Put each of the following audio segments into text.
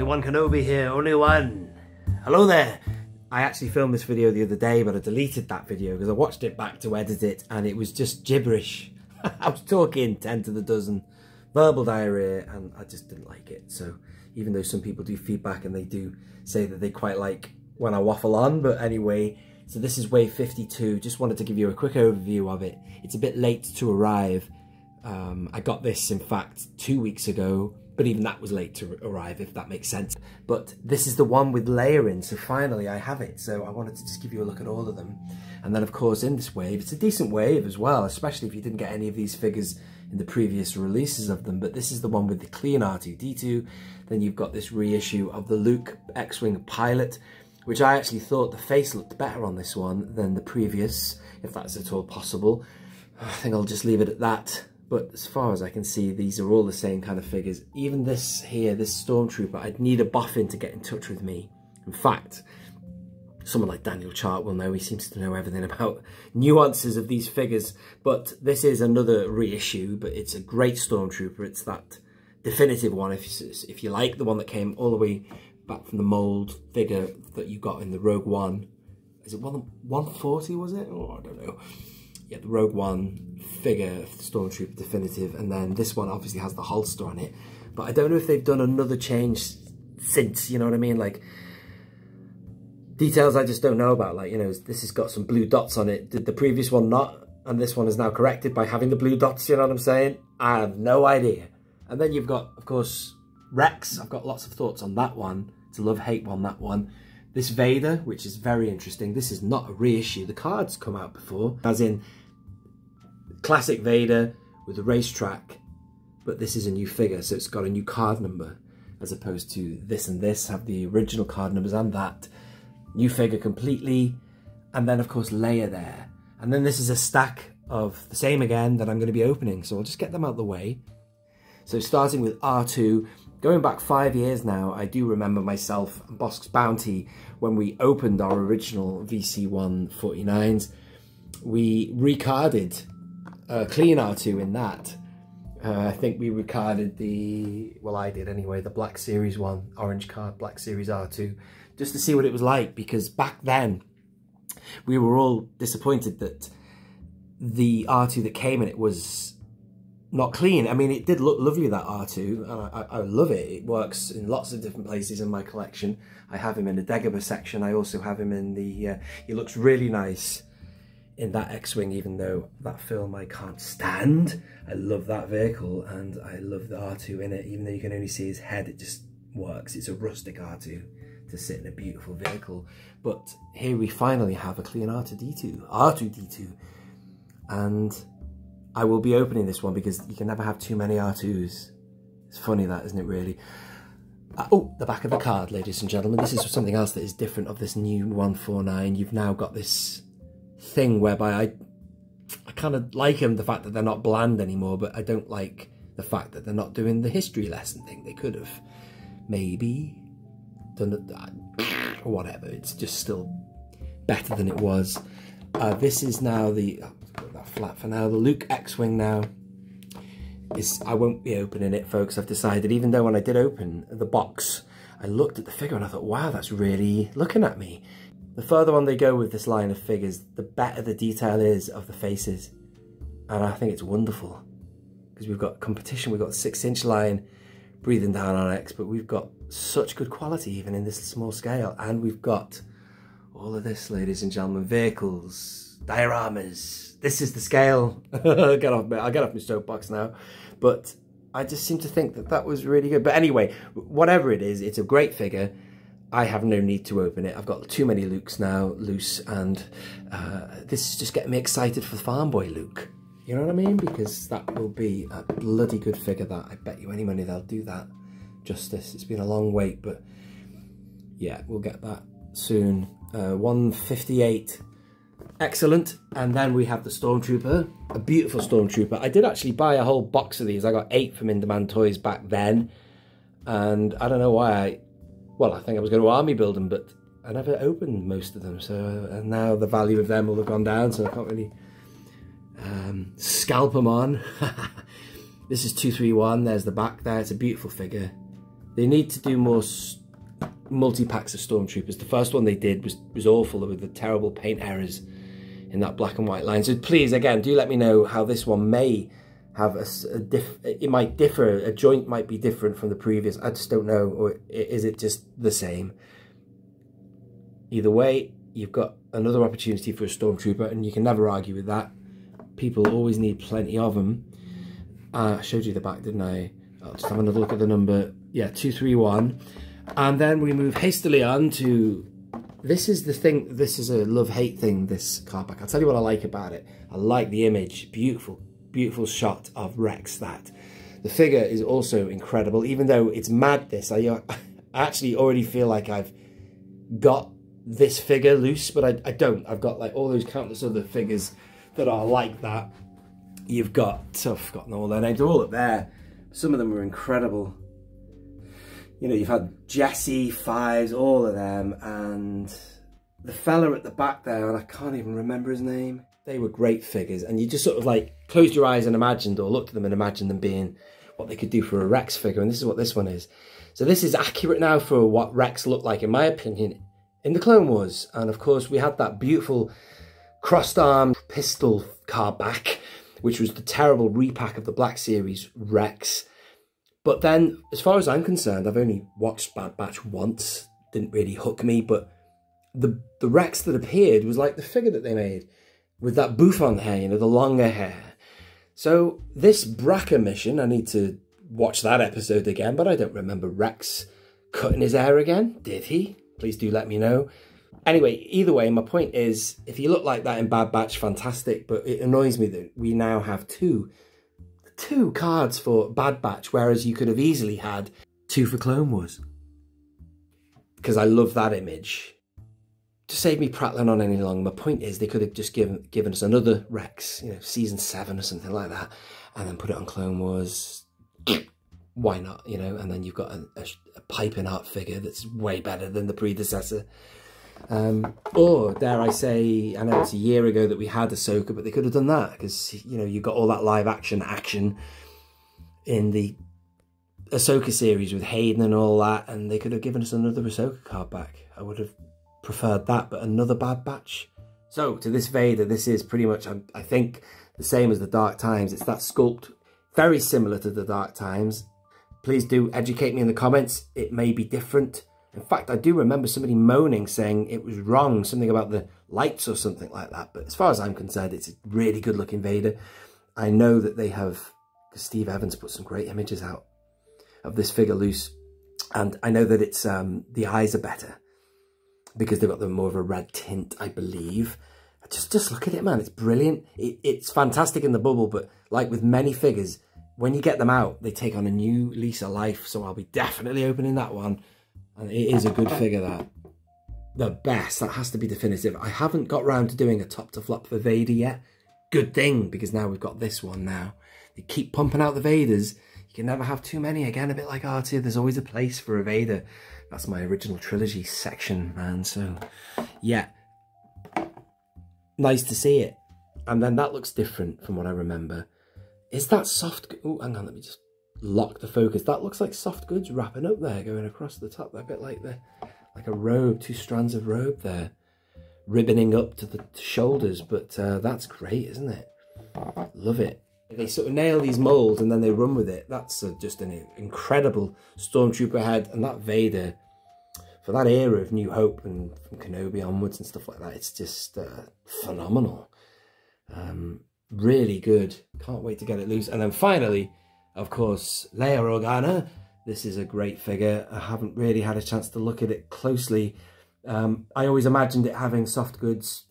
Only One Kenobi here, only one. Hello there. I actually filmed this video the other day, but I deleted that video because I watched it back to edit it and it was just gibberish. I was talking 10 to the dozen, verbal diarrhea, and I just didn't like it. So even though some people do feedback and they do say that they quite like when I waffle on, but anyway, so this is wave 52. Just wanted to give you a quick overview of it. It's a bit late to arrive. I got this, in fact, 2 weeks ago, but even that was late to arrive, if that makes sense. But this is the one with layering, so finally I have it. So I wanted to just give you a look at all of them. And then, of course, in this wave, it's a decent wave as well, especially if you didn't get any of these figures in the previous releases of them. But this is the one with the clean R2-D2. Then you've got this reissue of the Luke X-Wing Pilot, which I actually thought the face looked better on this one than the previous, if that's at all possible. I think I'll just leave it at that. But as far as I can see, these are all the same kind of figures. Even this here, this Stormtrooper, I'd need a boffin to get in touch with me. In fact, someone like Daniel Chart will know. He seems to know everything about nuances of these figures. But this is another reissue, but it's a great Stormtrooper. It's that definitive one, if you like, the one that came all the way back from the mould figure that you got in the Rogue One. Is it 140, was it? Oh, I don't know. Yeah, the Rogue One figure, Stormtrooper definitive, and then this one obviously has the holster on it. But I don't know if they've done another change since, you know what I mean? Like, details I just don't know about. Like, you know, this has got some blue dots on it. Did the previous one not? And this one is now corrected by having the blue dots, you know what I'm saying? I have no idea. And then you've got, of course, Rex. I've got lots of thoughts on that one. It's a love-hate one, that one. This Vader, which is very interesting. This is not a reissue. The cards come out before, as in classic Vader with a racetrack, but this is a new figure, so it's got a new card number, as opposed to this and this have the original card numbers and that. New figure completely, and then of course Leia there. And then this is a stack of the same again that I'm going to be opening, so I'll just get them out of the way. So starting with R2, going back 5 years now, I do remember myself and Bosk's Bounty, when we opened our original VC-149s, we recarded clean R2 in that. I think we recarded the, well, I did anyway, the Black Series one, orange card, Black Series R2, just to see what it was like, because back then we were all disappointed that the R2 that came in it was not clean. I mean, it did look lovely, that R2, and I love it. It works in lots of different places in my collection. I have him in the Dagobah section. I also have him in the, he looks really nice in that X-Wing, even though that film I can't stand. I love that vehicle, and I love the R2 in it. Even though you can only see his head, it just works. It's a rustic R2 to sit in a beautiful vehicle. But here we finally have a clean R2-D2, and I will be opening this one because you can never have too many R2s. It's funny that, isn't it, really? Oh, the back of the card, ladies and gentlemen. This is something else that is different of this new 149. You've now got this thing whereby I kind of like them, the fact that they're not bland anymore, but I don't like the fact that they're not doing the history lesson thing. They could have maybe done it, or whatever. It's just still better than it was. This is now the, put that flat for now, the Luke X-Wing now. I won't be opening it, folks. I've decided, even though when I did open the box, I looked at the figure and I thought, wow, that's really looking at me. The further on they go with this line of figures, the better the detail is of the faces. And I think it's wonderful. Because we've got competition, we've got the 6-inch line breathing down on X, but we've got such good quality even in this small scale. And we've got all of this, ladies and gentlemen, vehicles, dioramas. This is the scale. I'll get off my soapbox now. But I just seem to think that that was really good. But anyway, whatever it is, it's a great figure. I have no need to open it. I've got too many Lukes now loose, and this is just getting me excited for Farm Boy Luke. You know what I mean? Because that will be a bloody good figure. That I bet you any money they'll do that justice. It's been a long wait, but yeah, we'll get that soon. 158, excellent. And then we have the Stormtrooper, a beautiful Stormtrooper. I did actually buy a whole box of these. I got 8 from In-Demand Toys back then, and I don't know why well, I think I was going to army build them, but I never opened most of them. So and now the value of them will have gone down, so I can't really scalp them on. This is 231. There's the back there. It's a beautiful figure. They need to do more multi-packs of Stormtroopers. The first one they did was awful. There were the terrible paint errors in that black and white line. So please, again, do let me know how this one may have it might differ. A joint might be different from the previous. I just don't know. Or is it just the same? Either way, you've got another opportunity for a Stormtrooper, and you can never argue with that. People always need plenty of them. I showed you the back, didn't I? I'll just have another look at the number. Yeah, 231. And then we move hastily on to, this is the thing, this is a love-hate thing, this card back. I'll tell you what I like about it. I like the image. Beautiful, beautiful shot of Rex, that. The figure is also incredible, even though it's madness. I actually already feel like I've got this figure loose, but I don't. I've got like all those countless other figures that are like that. You've got, I've forgotten all their names, they're all up there. Some of them are incredible. You know, you've had Jesse, Fives, all of them, and the fella at the back there, and I can't even remember his name. They were great figures, and you just sort of like closed your eyes and imagined, or looked at them and imagined them being what they could do for a Rex figure, and this is what this one is. So this is accurate now for what Rex looked like, in my opinion, in the Clone Wars. And of course, we had that beautiful crossed arm pistol card back, which was the terrible repack of the Black Series Rex. But then, as far as I'm concerned, I've only watched Bad Batch once. Didn't really hook me, but the Rex that appeared was like the figure that they made with that bouffant hair, you know, the longer hair. So this Braca mission, I need to watch that episode again, but I don't remember Rex cutting his hair again. Did he? Please do let me know. Anyway, either way, my point is, if you look like that in Bad Batch, fantastic, but it annoys me that we now have two cards for Bad Batch, whereas you could have easily had 2 for Clone Wars. Because I love that image. To save me prattling on any longer, my point is they could have just given us another Rex, you know, season 7 or something like that, and then put it on Clone Wars. Why not, you know? And then you've got a piping art figure that's way better than the predecessor. Or dare I say, I know it's a year ago that we had Ahsoka, but they could have done that, because, you know, you got all that live action in the Ahsoka series with Hayden and all that, and they could have given us another Ahsoka card back. I would have preferred that, but another Bad Batch. So to this Vader, this is pretty much, I think, the same as the Dark Times. It's that sculpt, very similar to the Dark Times. Please do educate me in the comments. It may be different. In fact, I do remember somebody moaning, saying it was wrong, something about the lights or something like that. But as far as I'm concerned, it's a really good looking Vader. I know that they have, because Steve Evans put some great images out of this figure loose. And I know that it's, the eyes are better, because they've got more of a red tint, I believe. Just look at it, man. It's brilliant. It's fantastic in the bubble, but like with many figures, when you get them out, they take on a new lease of life. So I'll be definitely opening that one. And it is a good figure, that. The best. That has to be definitive. I haven't got round to doing a top to flop for Vader yet. Good thing, because now we've got this one now. They keep pumping out the Vaders. You can never have too many. Again, a bit like R2, there's always a place for a Vader. That's my original trilogy section, man. So, yeah. Nice to see it. And then that looks different from what I remember. Is that soft? Oh, hang on, let me just lock the focus. That looks like soft goods wrapping up there, going across the top. They're a bit like like a robe, 2 strands of robe there, ribboning up to the shoulders. But that's great, isn't it? Love it. They sort of nail these molds and then they run with it. That's just an incredible Stormtrooper head. And that Vader, for that era of New Hope and from Kenobi onwards and stuff like that, it's just phenomenal. Really good. Can't wait to get it loose. And then finally, of course, Leia Organa. This is a great figure. I haven't really had a chance to look at it closely. I always imagined it having soft goods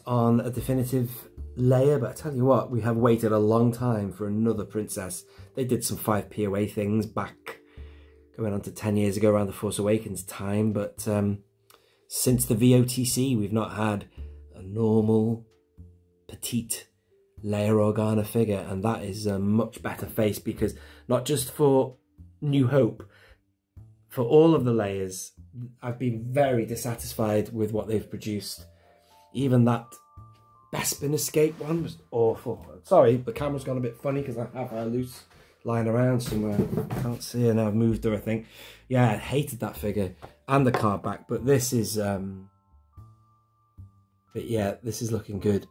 on a definitive Leia, but I tell you what, we have waited a long time for another princess. They did some 5 POA things back, going on to 10 years ago, around the Force Awakens time, but since the VOTC, we've not had a normal, petite Leia Organa figure, and that is a much better face, because not just for New Hope, for all of the Leias, I've been very dissatisfied with what they've produced. Even that Bespin Escape one was awful. Sorry, the camera's gone a bit funny because I have her loose lying around somewhere. Can't see her now. I've moved her, I think. Yeah, I hated that figure and the card back, but this is but yeah, this is looking good.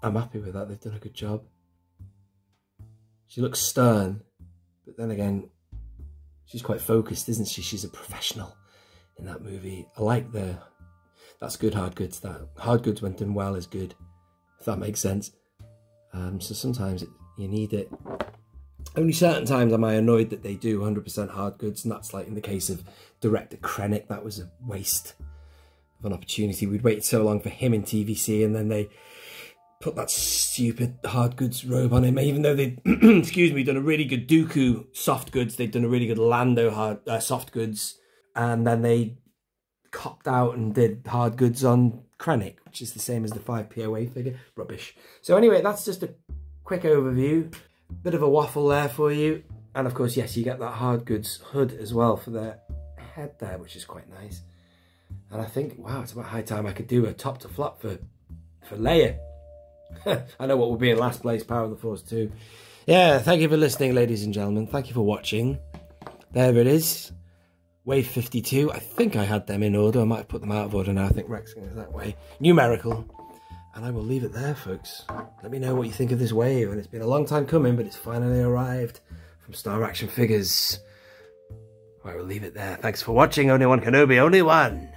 I'm happy with that. They've done a good job. She looks stern, but then again, she's quite focused, isn't she? She's a professional in that movie. I like that's good hard goods. That hard goods when done well is good, if that makes sense. So sometimes you need it. Only certain times am I annoyed that they do 100% hard goods, and that's like in the case of director Krennic. That was a waste of an opportunity. We'd waited so long for him in TVC, and then they put that stupid hard goods robe on him, even though they'd, excuse me, done a really good Dooku soft goods. They'd done a really good Lando soft goods, and then they copped out and did hard goods on Krennic, which is the same as the 5POA figure. Rubbish. So anyway, that's just a quick overview. Bit of a waffle there for you. And of course, yes, you get that hard goods hood as well for their head there, which is quite nice. And I think, wow, it's about high time I could do a top to flop for Leia. I know what will be in last place, Power of the Force 2. Yeah, thank you for listening, ladies and gentlemen. Thank you for watching. There it is. Wave 52. I think I had them in order. I might have put them out of order now. I think Rex goes that way. Numerical. And I will leave it there, folks. Let me know what you think of this wave. And it's been a long time coming, but it's finally arrived from Star Action Figures. I will leave it there. Thanks for watching. Only One Kenobi. Only one.